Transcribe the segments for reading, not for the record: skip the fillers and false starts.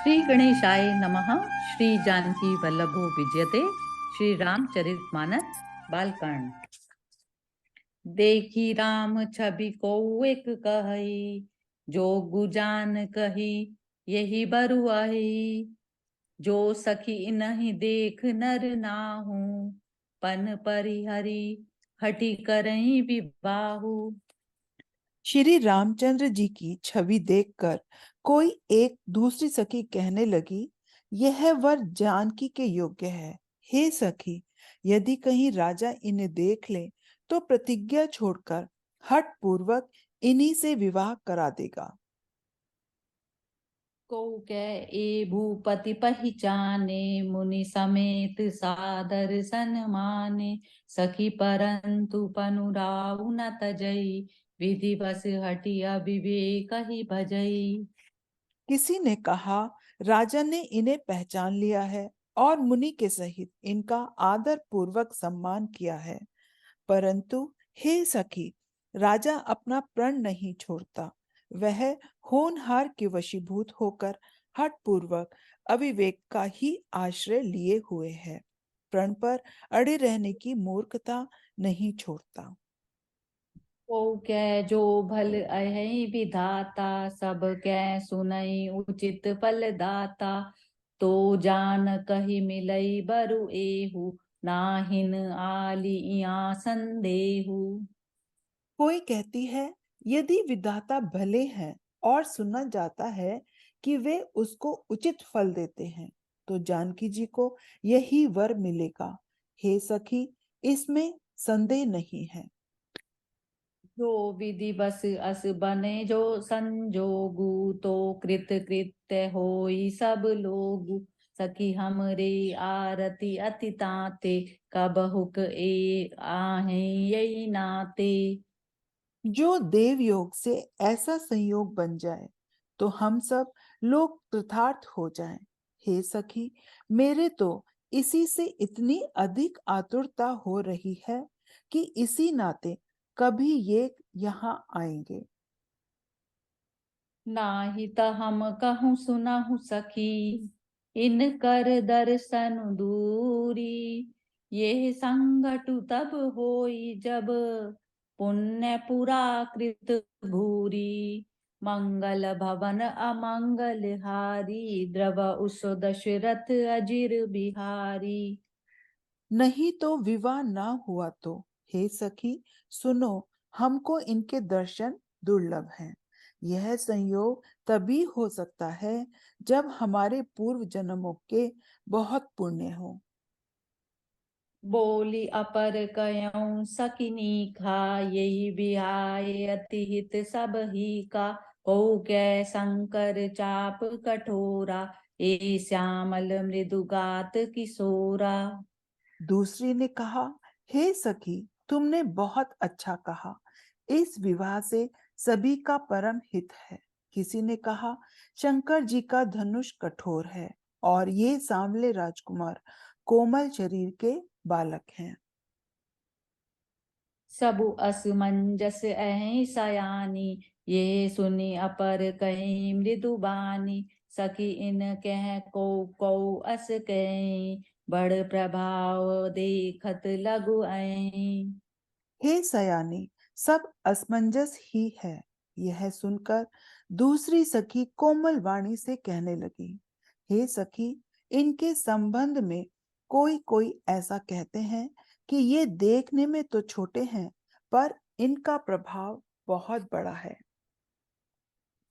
श्री गणेशाय नमः। श्री जानकी वल्लभो विजयते। श्री रामचरितमानस बालकांड। देखी राम छवि को एक कही, जो गुजान कही यही बरुआही। जो सखी नहीं देख नर नाहू, पन परिहरी हठी करई विबाहु। श्री रामचंद्र जी की छवि देखकर कोई एक दूसरी सखी कहने लगी, यह वर जानकी के योग्य है। हे सखी, यदि कहीं राजा इन्हें देख ले तो प्रतिज्ञा छोड़कर हठ पूर्वक इन्हीं से विवाह करा देगा। को कै ए भूपति पहचाने, मुनि समेत सादर सन्माने। सखी परंतु पनुराउ न तजई, विधि बस हटी अविवेक ही भजई। किसी ने कहा, राजा ने इन्हें पहचान लिया है और मुनि के सहित इनका आदर पूर्वक सम्मान किया है, परंतु हे सखी, राजा अपना प्रण नहीं छोड़ता। वह होनहार के वशीभूत होकर हठ पूर्वक अविवेक का ही आश्रय लिए हुए है। प्रण पर अड़े रहने की मूर्खता नहीं छोड़ता। को कै जो भल अहि विधाता, सब कै सुनई उचित फल दाता। तो जान कही मिलई बरु एहू, नाहिन आलिया संदेहू। कोई कहती है, यदि विधाता भले हैं और सुना जाता है कि वे उसको उचित फल देते हैं, तो जानकी जी को यही वर मिलेगा। हे सखी, इसमें संदेह नहीं है। जो विधि बस अस बने जो संजोगु, तो कृत कृत्य होई सब लोगु। सखी हमरे आरती अति ताते, कबहुक ए आहे यही नाते। जो देव योग से ऐसा संयोग बन जाए तो हम सब लोग कृतार्थ हो जाएं। हे सखी, मेरे तो इसी से इतनी अधिक आतुरता हो रही है कि इसी नाते कभी ये यहाँ आएंगे। नाही त हम कहूँ सुनहु सखी, इन कर दर्शन दूरी। ये संगटु तब होई जब, पुण्य पुरा कृत भूरी। मंगल भवन अमंगल हारी, द्रव उस दशरथ अजिर बिहारी। नहीं तो विवाह ना हुआ तो हे सखी सुनो, हमको इनके दर्शन दुर्लभ हैं। यह संयोग तभी हो सकता है जब हमारे पूर्व जन्मों के बहुत पुण्य हो। बोली अपर कयऊँ सकिनी खा, यही बिहाय अति हित सब ही का। को कै शंकर चाप कठोरा, ए श्यामल मृदुगात किशोरा। दूसरी ने कहा, हे सखी, तुमने बहुत अच्छा कहा। इस विवाह से सभी का परम हित है। किसी ने कहा, शंकर जी का धनुष कठोर है और ये सांवले राजकुमार कोमल शरीर के बालक हैं। सबु असमंजस अहि सयानी, ये सुनी अपर कहीं मृदु बानी। सखी इन कह को अस कहीं, बड़ प्रभाव देखत लघु आई। हे सयानी, सब असमंजस ही है। यह सुनकर दूसरी सखी कोमल वाणी से कहने लगी, हे सखी, इनके संबंध में कोई कोई ऐसा कहते हैं कि ये देखने में तो छोटे हैं, पर इनका प्रभाव बहुत बड़ा है।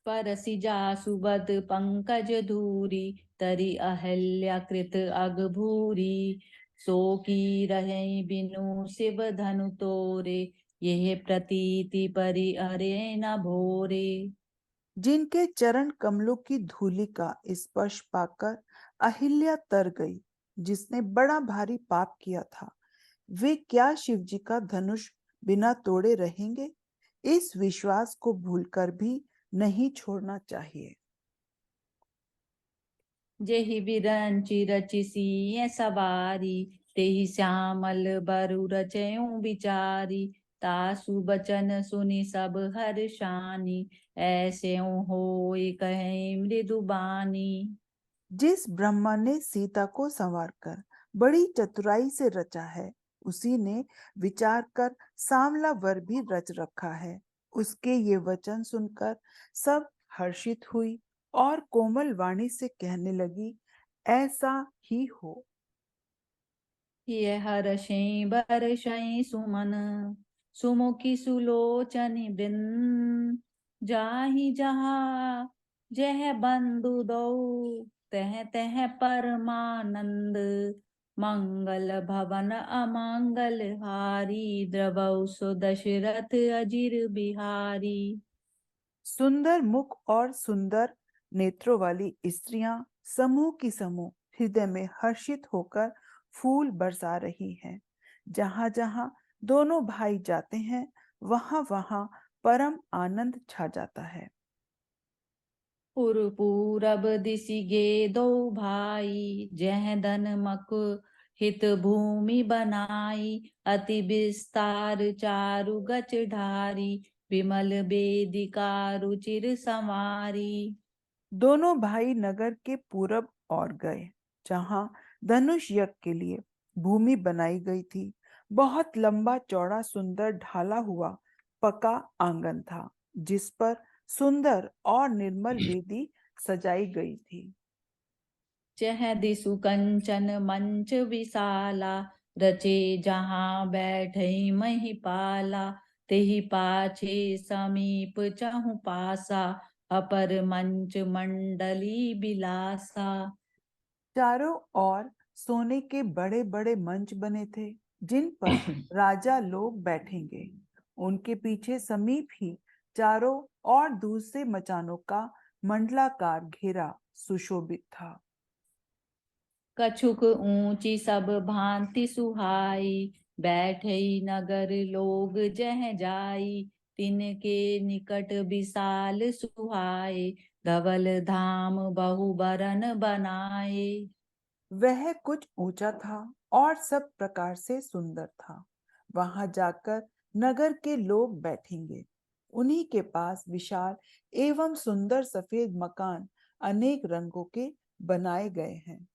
परसि जासु बद पंकज धूरी, तरी अहल्या कृत अग भूरी। सो की रहे बिनु शिव धनु तोरे, यह प्रतीति परि अरे न भोरे। जिनके चरण कमलों की धूलि का स्पर्श पाकर अहिल्या तर गई, जिसने बड़ा भारी पाप किया था, वे क्या शिव जी का धनुष बिना तोड़े रहेंगे? इस विश्वास को भूलकर भी नहीं छोड़ना चाहिए। जेहि बिरंचि रचि सिय सवारी, तेहि श्यामल बरु रचयऊँ बिचारी। तासु बचन सुनि सब हर्षानी, ऐसे होय कहे मृदु बानी। जिस ब्रह्मा ने सीता को संवारकर बड़ी चतुराई से रचा है, उसी ने विचार कर सांवला वर भी रच रखा है। उसके ये वचन सुनकर सब हर्षित हुई और कोमल वाणी से कहने लगी, ऐसा ही हो। ये हर्षें बरषें सुमन सुमुखी सुलोचनि वृंद जाहि जहाँ जह बंधु दो तह तह परमानंद मंगल भवन अमंगल हारी द्रवौ सो दशरथ अजिर बिहारी। सुंदर मुख और सुंदर नेत्रों वाली स्त्रियां समूह की समूह हृदय में हर्षित होकर फूल बरसा रही हैं। जहां जहां दोनों भाई जाते हैं, वहां वहां परम आनंद छा जाता है। पूरब दिसि गे दो भाई जह धन मक हित भूमि बनाई अति विस्तार चारु गच ढारी विमल वेदिका रुचिर संवारी। दोनों भाई नगर के पूरब और गए, जहां धनुष यज्ञ के लिए भूमि बनाई गई थी। बहुत लंबा चौड़ा सुंदर ढाला हुआ पका आंगन था, जिस पर सुंदर और निर्मल वेदी सजाई गई थी। जह दिसु कंचन मंच विशाला रचे जहाँ बैठे महिपाला तेहि पाछे समीप चहु पासा अपर मंच मंडली बिलासा। चारों ओर सोने के बड़े बड़े मंच बने थे, जिन पर राजा लोग बैठेंगे। उनके पीछे समीप ही चारों और दूसरे मचानों का मंडलाकार घेरा सुशोभित था। कछुक ऊंची सब भांति सुहाई बैठे नगर लोग जह जाई तिनके निकट विशाल सुहाए धवल धाम बहु बरन बनाए। वह कुछ ऊंचा था और सब प्रकार से सुंदर था। वहां जाकर नगर के लोग बैठेंगे। उन्हीं के पास विशाल एवं सुंदर सफेद मकान अनेक रंगों के बनाए गए हैं।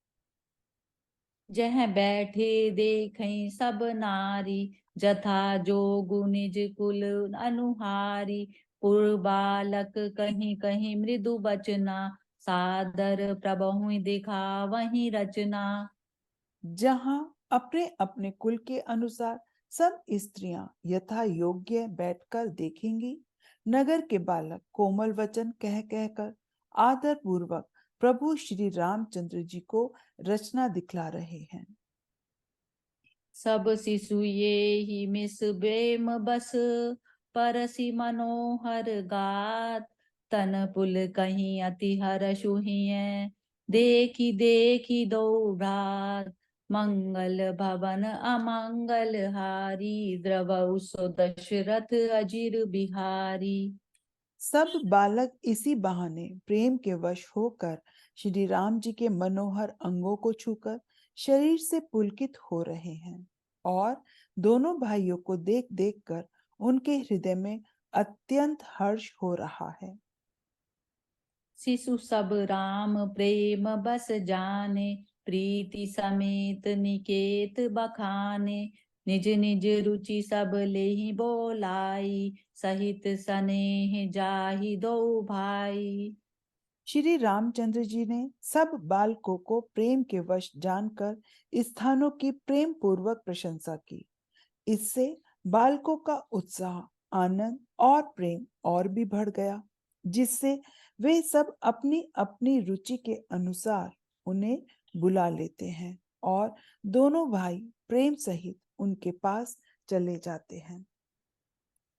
जह बैठे देखें सब नारी जथा जोगु निज कुल अनुहारी पुर बालक कहीं कहीं मृदु बचना सादर प्रभु दिखा वही रचना। जहां अपने अपने कुल के अनुसार सब स्त्रियां यथा योग्य बैठकर देखेंगी, नगर के बालक कोमल वचन कह कहकर आदर पूर्वक प्रभु श्री रामचंद्र जी को रचना दिखला रहे हैं। सब शिशु ये ही मिस बेम बस परसी मनोहर गात तन पुल कहीं अति हर्षु हिय देखी देखी दो भ्रात मंगल भवन अमंगल हारी द्रवौ सो दशरथ अजिर बिहारी। सब बालक इसी बहाने प्रेम के वश होकर श्री राम जी के मनोहर अंगों को छूकर शरीर से पुलकित हो रहे हैं और दोनों भाइयों को देख देख कर उनके हृदय में अत्यंत हर्ष हो रहा है। शिशु सब राम प्रेम बस जाने प्रीति समेत निकेत बखाने निज निज रुचि सब लेहि बोलाई सहित सनेह जाहि दो भाई। श्री रामचंद्र जी ने सब बालकों को प्रेम के वश जानकर स्थानों की प्रेम पूर्वक प्रशंसा की। इससे बालकों का उत्साह, आनंद और प्रेम और भी बढ़ गया, जिससे वे सब अपनी अपनी रुचि के अनुसार उन्हें बुला लेते हैं और दोनों भाई प्रेम सहित उनके पास चले जाते हैं।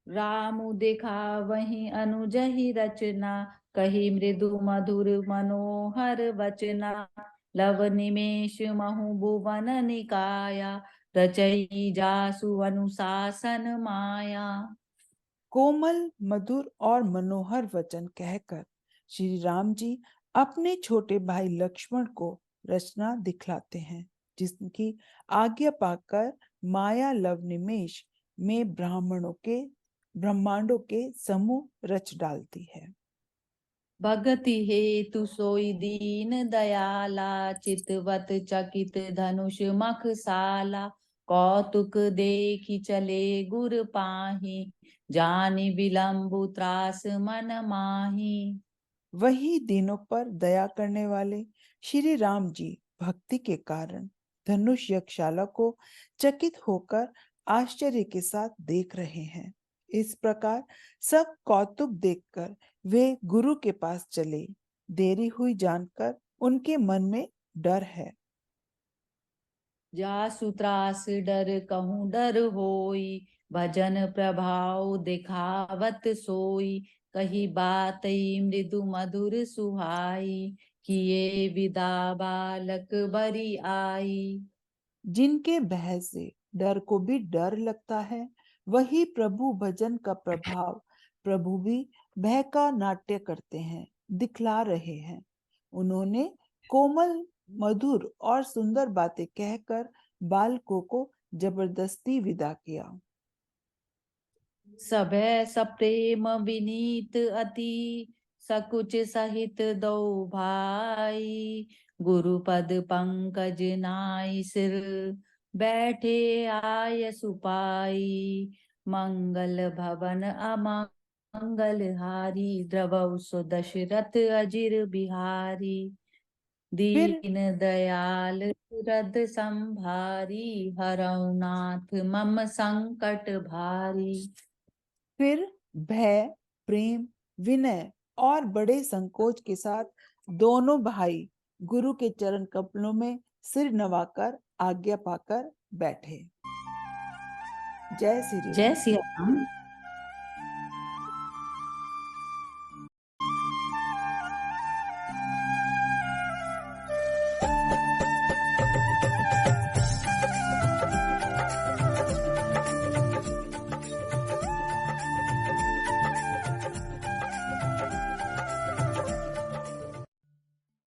रामु देखा वही अनुजहि रचना कही मृदु मधुर मनोहर वचना लव निमेष महु भुवन निकाया रचई जासु अनुशासन माया। कोमल, मधुर और मनोहर वचन कहकर श्री राम जी अपने छोटे भाई लक्ष्मण को रचना दिखलाते हैं, जिसकी आज्ञा पाकर माया लव निमेष में ब्राह्मणों के ब्रह्मांडों के समूह रच डालती है। भगति हेतु सोई दीन दयाला, चितवत चकित धनुष मखसाला। कौतुक देखी चले गुर पाही, जानि विलंबु त्रास मन माही। वही दीनों पर दया करने वाले श्री राम जी भक्ति के कारण धनुष यज्ञशाला को चकित होकर आश्चर्य के साथ देख रहे हैं। इस प्रकार सब कौतुक देखकर वे गुरु के पास चले। देरी हुई जानकर उनके मन में डर है। जासु त्रास डर कहूँ डर होई, भजन प्रभाव दिखावत सोई। कही बात मृदु मधुर सुहाई, किए विदा बालक बरी आई। जिनके भय से डर को भी डर लगता है, वही प्रभु भजन का प्रभाव प्रभु भी भय का नाट्य करते हैं, दिखला रहे हैं। उन्होंने कोमल मधुर और सुंदर बातें कहकर बालकों को जबरदस्ती विदा किया। सभय सप्रेम विनीत अति, सकुच सहित दो भाई। गुरुपद पंकज नाई सिर, बैठे आय सुपाई। मंगल भवन अमंगल हारी, द्रवौ सो दशरथ अजिर बिहारी। फिर दीन दयाल सुरद संभारी, हरौ नाथ मम संकट भारी। फिर भय, प्रेम, विनय और बड़े संकोच के साथ दोनों भाई गुरु के चरण कमलों में सिर नवाकर आज्ञा पाकर बैठे। जय श्री जय राम। श्री राम।